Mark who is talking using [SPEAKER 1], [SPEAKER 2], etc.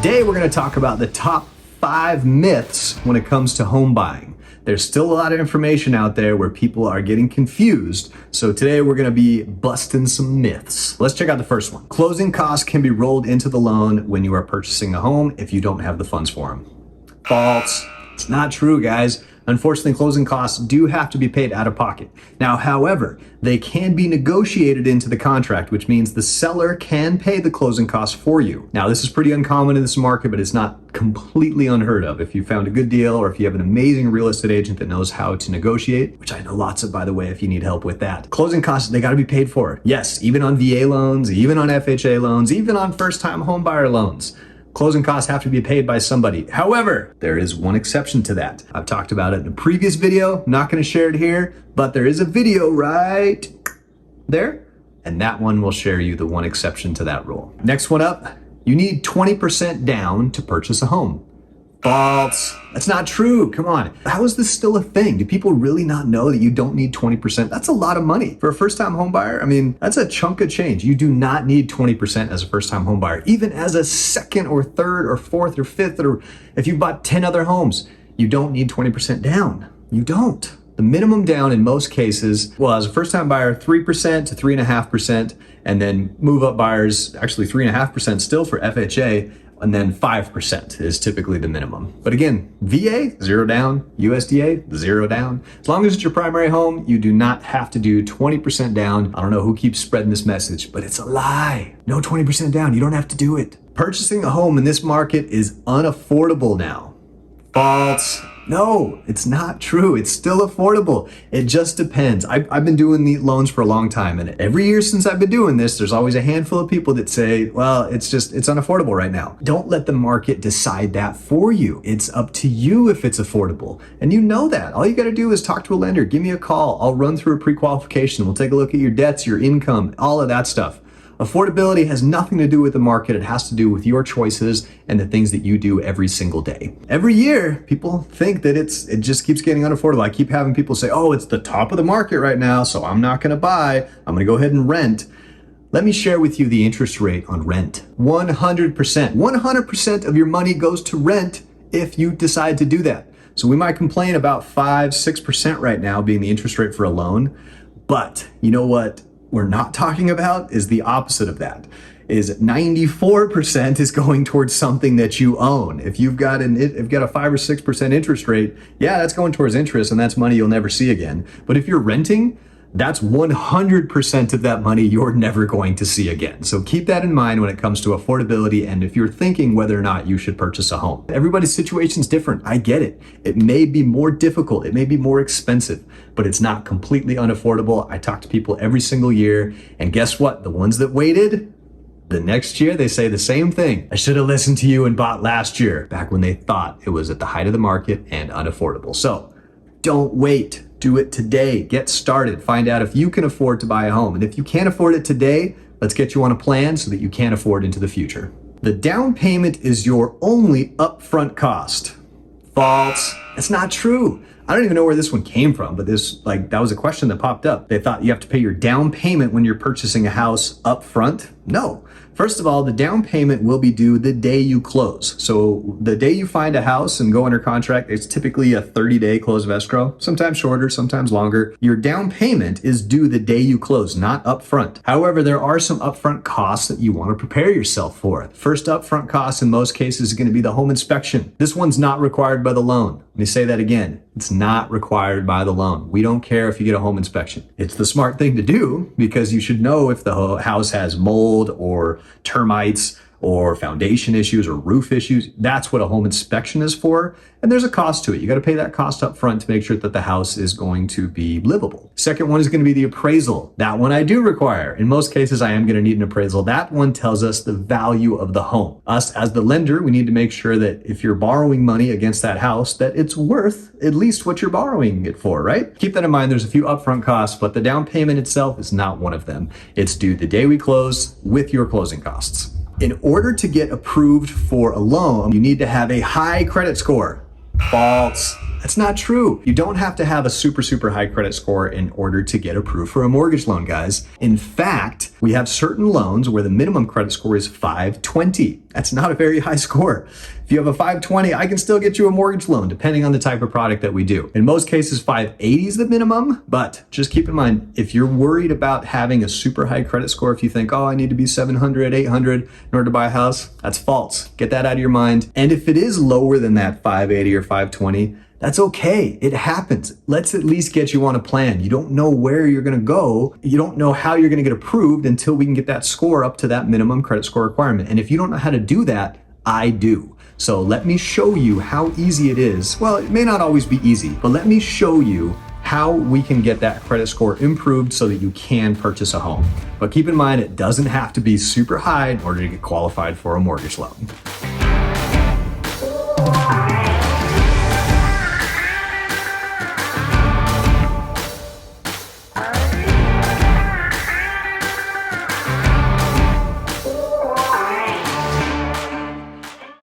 [SPEAKER 1] Today we're going to talk about the top 5 myths when it comes to home buying. There's still a lot of information out there where people are getting confused, so today we're going to be busting some myths. Let's check out the first one. Closing costs can be rolled into the loan when you are purchasing a home if you don't have the funds for them. False. It's not true, guys. Unfortunately, closing costs do have to be paid out of pocket. Now, however, they can be negotiated into the contract, which means the seller can pay the closing costs for you. Now, this is pretty uncommon in this market, but it's not completely unheard of. If you found a good deal or if you have an amazing real estate agent that knows how to negotiate, which I know lots of, by the way, if you need help with that. Closing costs, they got to be paid for. Yes, even on VA loans, even on FHA loans, even on first-time home buyer loans. Closing costs have to be paid by somebody. However, there is one exception to that. I've talked about it in a previous video. I'm not going to share it here, but there is a video right there, and that one will share you the one exception to that rule. Next one up, you need 20% down to purchase a home. False. That's not true. Come on. How is this still a thing? Do people really not know that you don't need 20%? That's a lot of money. For a first-time home buyer, I mean, that's a chunk of change. You do not need 20% as a first-time home buyer. Even as a second or third or fourth or fifth, or if you bought 10 other homes, you don't need 20% down. You don't. The minimum down in most cases, well, as a first-time buyer, 3% to 3.5%, and then move-up buyers, actually 3.5% still for FHA, and then 5% is typically the minimum. But again, VA, 0 down, USDA, 0 down. As long as it's your primary home, you do not have to do 20% down. I don't know who keeps spreading this message, but it's a lie. No 20% down, you don't have to do it. Purchasing a home in this market is unaffordable now. False. No, it's not true. It's still affordable. It just depends. I've been doing the loans for a long time, and every year since I've been doing this, there's always a handful of people that say, well, it's unaffordable right now. Don't let the market decide that for you. It's up to you if it's affordable. And you know that. All you got to do is talk to a lender. Give me a call. I'll run through a pre-qualification. We'll take a look at your debts, your income, all of that stuff. Affordability has nothing to do with the market. It has to do with your choices and the things that you do every single day. Every year, people think that it just keeps getting unaffordable. I keep having people say, oh, it's the top of the market right now, so I'm not going to buy. I'm going to go ahead and rent. Let me share with you the interest rate on rent. 100%. 100% of your money goes to rent if you decide to do that. So we might complain about 5-6% right now being the interest rate for a loan, but you know what we're not talking about is the opposite of that. Is 94% is going towards something that you own. If you've got a 5 or 6% interest rate, yeah, that's going towards interest and that's money you'll never see again. But if you're renting, that's 100% of that money you're never going to see again. So keep that in mind when it comes to affordability and if you're thinking whether or not you should purchase a home. Everybody's situation's different. I get it. It may be more difficult. It may be more expensive, but it's not completely unaffordable. I talk to people every single year, and guess what? The ones that waited, the next year, they say the same thing. I should have listened to you and bought last year, back when they thought it was at the height of the market and unaffordable. So don't wait. Do it today. Get started. Find out if you can afford to buy a home. And if you can't afford it today, let's get you on a plan so that you can afford into the future. The down payment is your only upfront cost. False. It's not true. I don't even know where this one came from, but that was a question that popped up. They thought you have to pay your down payment when you're purchasing a house up front. No. First of all, the down payment will be due the day you close. So the day you find a house and go under contract, it's typically a 30-day close of escrow, sometimes shorter, sometimes longer. Your down payment is due the day you close, not upfront. However, there are some upfront costs that you want to prepare yourself for. First upfront cost in most cases is going to be the home inspection. This one's not required by the loan. Let me say that again. It's not required by the loan. We don't care if you get a home inspection. It's the smart thing to do because you should know if the house has mold or termites or foundation issues or roof issues. That's what a home inspection is for. And there's a cost to it. You got to pay that cost up front to make sure that the house is going to be livable. Second one is going to be the appraisal. That one I do require. In most cases, I am going to need an appraisal. That one tells us the value of the home. Us as the lender, we need to make sure that if you're borrowing money against that house, that it's worth at least what you're borrowing it for, right? Keep that in mind. There's a few upfront costs, but the down payment itself is not one of them. It's due the day we close with your closing costs. In order to get approved for a loan, you need to have a high credit score. False. That's not true. You don't have to have a super high credit score in order to get approved for a mortgage loan, guys. In fact, we have certain loans where the minimum credit score is 520. That's not a very high score. If you have a 520, I can still get you a mortgage loan depending on the type of product that we do. In most cases, 580 is the minimum, but just keep in mind, if you're worried about having a super high credit score, if you think, oh, I need to be 700, 800 in order to buy a house, that's false. Get that out of your mind. And if it is lower than that 580 or 520, that's okay. It happens. Let's at least get you on a plan. You don't know where you're going to go. You don't know how you're going to get approved until we can get that score up to that minimum credit score requirement. And if you don't know how to do that, I do. So let me show you how easy it is. Well, it may not always be easy, but let me show you how we can get that credit score improved so that you can purchase a home. But keep in mind, it doesn't have to be super high in order to get qualified for a mortgage loan.